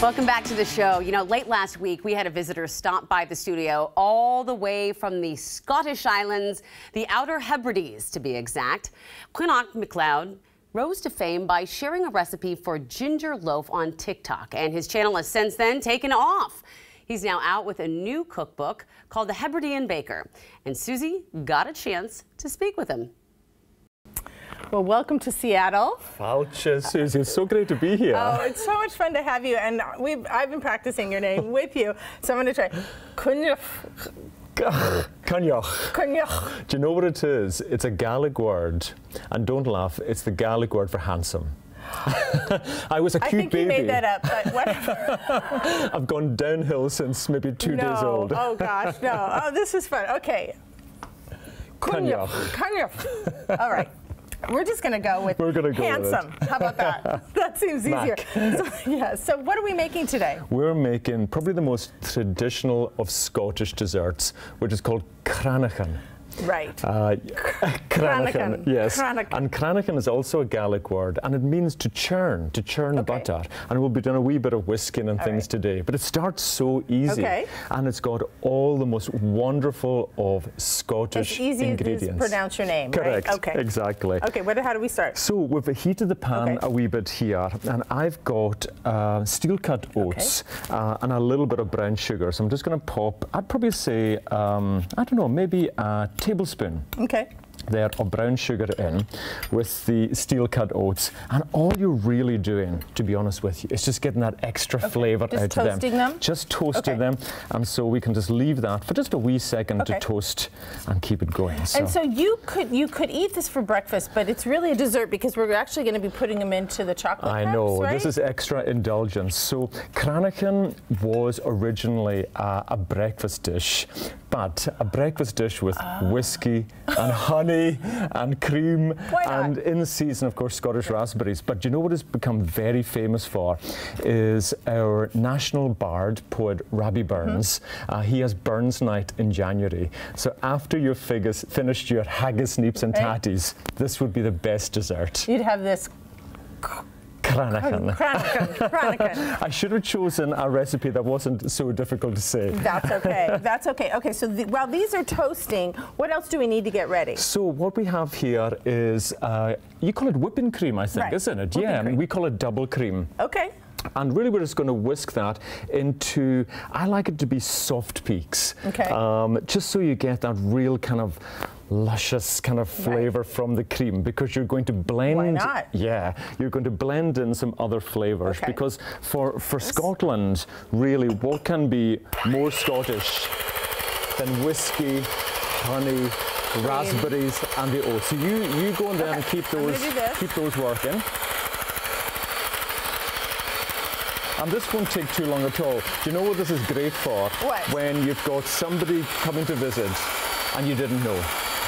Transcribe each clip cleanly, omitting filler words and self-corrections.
Welcome back to the show. You know, late last week, we had a visitor stop by the studio all the way from the Scottish Islands, the Outer Hebrides, to be exact. Cranachan McLeod rose to fame by sharing a recipe for ginger loaf on TikTok, and his channel has since then taken off. He's now out with a new cookbook called the Hebridean Baker, and Susie got a chance to speak with him. Well, welcome to Seattle. Voucher, Susie, it's so great to be here. Oh, it's so much fun to have you, and I've been practicing your name with you, so I'm going to try. Cranachan. Cranachan. Do you know what it is? It's a Gaelic word, and don't laugh, it's the Gaelic word for handsome. I was a cute baby. I think you made that up, but whatever. I've gone downhill since maybe 2 days old. Oh gosh, no. Oh, this is fun. Okay. Cranachan. All right. We're just going to go with handsome. How about that? That seems easier. So what are we making today? We're making probably the most traditional of Scottish desserts, which is called Cranachan. Right. Cranachan, yes. Cranachan. And Cranachan is also a Gaelic word, and it means to churn butter. And we'll be doing a wee bit of whisking and things today. But it starts so easy. And it's got all the most wonderful of Scottish ingredients. As easy to pronounce your name, correct. Right? Okay. Exactly. Okay, how do we start? So we've heated the pan a wee bit here, and I've got steel-cut oats and a little bit of brown sugar. So I'm just going to pop, I'd probably say, I don't know, maybe a tablespoon there of brown sugar in with the steel-cut oats, and all you're really doing, to be honest with you, is just getting that extra flavour out of them. Just toasting them? Just toasting them, and so we can just leave that for just a wee second to toast and keep it going. And so you could eat this for breakfast, but it's really a dessert because we're actually going to be putting them into the chocolate cups, I know, right? This is extra indulgence. So Cranachan was originally a breakfast dish, but a breakfast dish with whiskey and honey and cream and in season, of course, Scottish raspberries. But you know what it's become very famous for is our national bard, poet Robbie Burns. He has Burns Night in January. So after you've finished your haggis, neeps and tatties, this would be the best dessert. You'd have this Cranachan. Cranachan. I should have chosen a recipe that wasn't so difficult to say. That's okay. That's okay. Okay, so while these are toasting, what else do we need to get ready? So what we have here is, you call it whipping cream, I think, isn't it? Whipping cream. We call it double cream. Okay. And really we're just going to whisk that into, I like it to be soft peaks. Just so you get that real kind of luscious kind of flavor from the cream, because you're going to blend. Why not? Yeah, you're going to blend in some other flavors, because for Scotland, really, what can be more Scottish than whiskey, honey, raspberries, and the oats? So you go in there and keep those working. And this won't take too long at all. Do you know what this is great for? What? When you've got somebody coming to visit and you didn't know,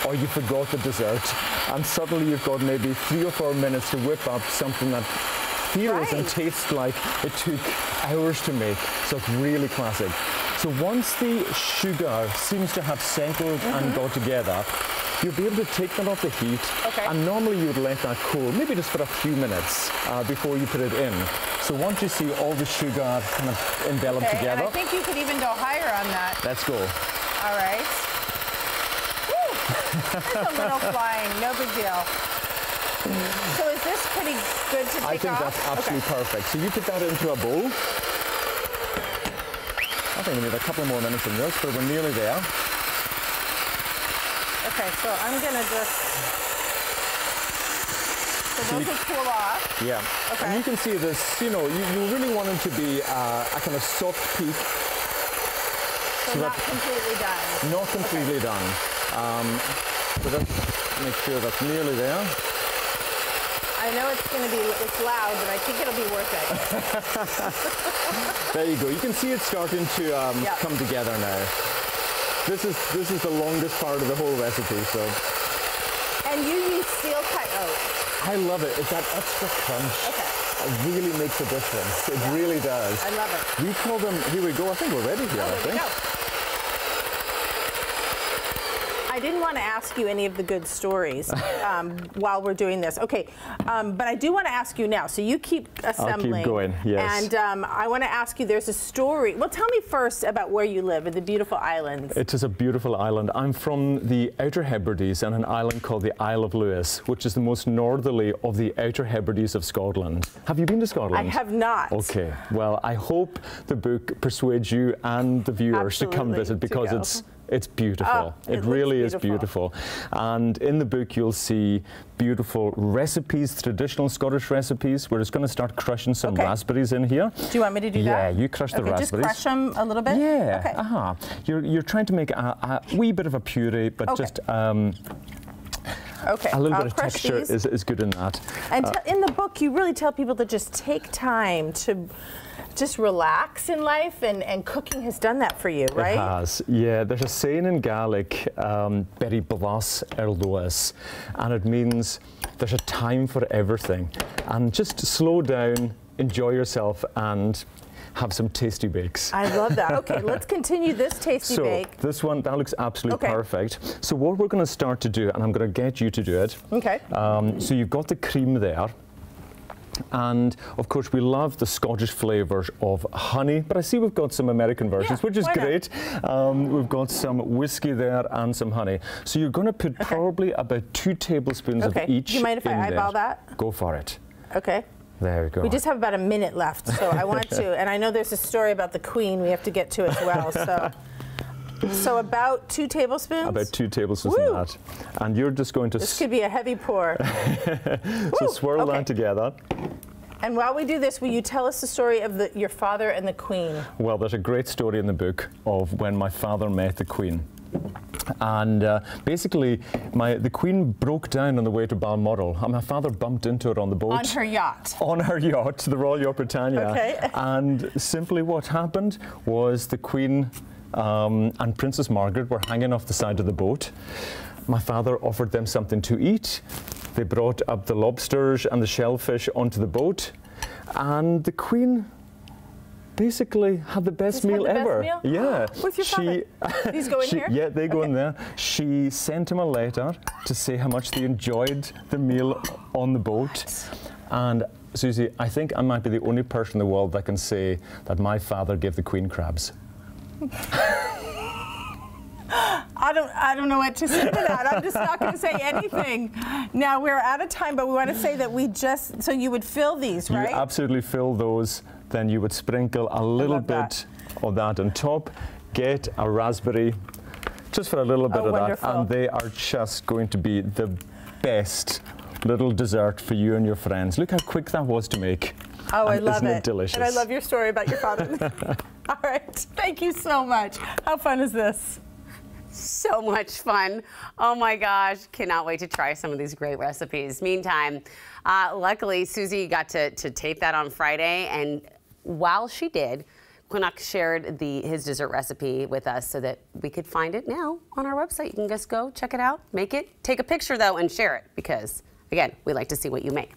or you forgot the dessert, and suddenly you've got maybe 3 or 4 minutes to whip up something that feels and tastes like it took hours to make. So it's really classic. So once the sugar seems to have settled and got together, you'll be able to take that off the heat, and normally you would let that cool, maybe just for a few minutes before you put it in. So once you see all the sugar kind of enveloped together. And I think you could even go higher on that. Let's go. All right. Woo! That's a little flying, no big deal. So is this pretty good to take off? I think that's absolutely perfect. So you put that into a bowl. I think we need a couple more minutes in this, but we're nearly there. Okay, so I'm going to just... So those will cool off. Yeah. And you can see this, you know, you really want it to be a kind of soft peak. So not completely done. Not completely done. So let's make sure that's nearly there. I know it's loud, but I think it'll be worth it. There you go. You can see it starting to come together now. This is the longest part of the whole recipe. So. And you use steel-cut oats. I love it. It's that extra crunch. It really makes a difference. It really does. I love it. We call them, here we go, I think we're ready here, I think. I didn't want to ask you any of the good stories while we're doing this. Okay, but I do want to ask you now. So you keep assembling. I'll keep going, yes. And I want to ask you, there's a story. Well, tell me first about where you live in the beautiful islands. It is a beautiful island. I'm from the Outer Hebrides and an island called the Isle of Lewis, which is the most northerly of the Outer Hebrides of Scotland. Have you been to Scotland? I have not. Okay, well, I hope the book persuades you and the viewers to come visit, because it's beautiful. It really is beautiful. And in the book you'll see beautiful recipes, traditional Scottish recipes. We're just going to start crushing some raspberries in here. Do you want me to do that? Yeah, you crush the raspberries. Just crush them a little bit? Yeah, okay. You're trying to make a wee bit of a puree, but just a little bit of texture is good in that. And in the book you really tell people to just take time to just relax in life, and cooking has done that for you, right? It has, yeah. There's a saying in Gaelic, Berry Blas Erloas, and it means there's a time for everything. And just slow down, enjoy yourself, and have some tasty bakes. I love that. Okay, let's continue this tasty bake. So this one, that looks absolutely perfect. So what we're going to start to do, and I'm going to get you to do it. Okay. So you've got the cream there. And of course we love the Scottish flavours of honey, but I see we've got some American versions, which is great. We've got some whiskey there and some honey. So you're going to put probably about 2 tablespoons of each. Do you mind if I eyeball that? Go for it. Okay. There we go. We just have about a minute left, so I want to, and I know there's a story about the Queen we have to get to as well, so about 2 tablespoons? About 2 tablespoons of that. And you're just going to... This could be a heavy pour. So swirl that together. And while we do this, will you tell us the story of your father and the Queen? Well, there's a great story in the book of when my father met the Queen. And basically, the Queen broke down on the way to Balmoral, and my father bumped into her on the boat. On her yacht? On her yacht, the Royal Yacht Britannia. Okay. And simply what happened was the Queen and Princess Margaret were hanging off the side of the boat. My father offered them something to eat. They brought up the lobsters and the shellfish onto the boat, and the Queen basically had the best meal ever. Best meal? Yeah. With your father? These go in here? Yeah, they go in there. She sent him a letter to say how much they enjoyed the meal on the boat. And Susie, I think I might be the only person in the world that can say that my father gave the Queen crabs. I don't know what to say to that. I'm just not going to say anything. Now, we're out of time, but we want to say that so you would fill these, right? You absolutely fill those. Then you would sprinkle a little bit of that on top. Get a raspberry, just for a little bit of that. And they are just going to be the best little dessert for you and your friends. Look how quick that was to make. Oh, I love it. Isn't it delicious? And I love your story about your father. All right. Thank you so much. How fun is this? So much fun. Oh my gosh. Cannot wait to try some of these great recipes. Meantime, luckily, Susie got to tape that on Friday. And while she did, Cranachan shared his dessert recipe with us so that we could find it now on our website. You can just go check it out, make it, take a picture though, and share it because, again, we like to see what you make.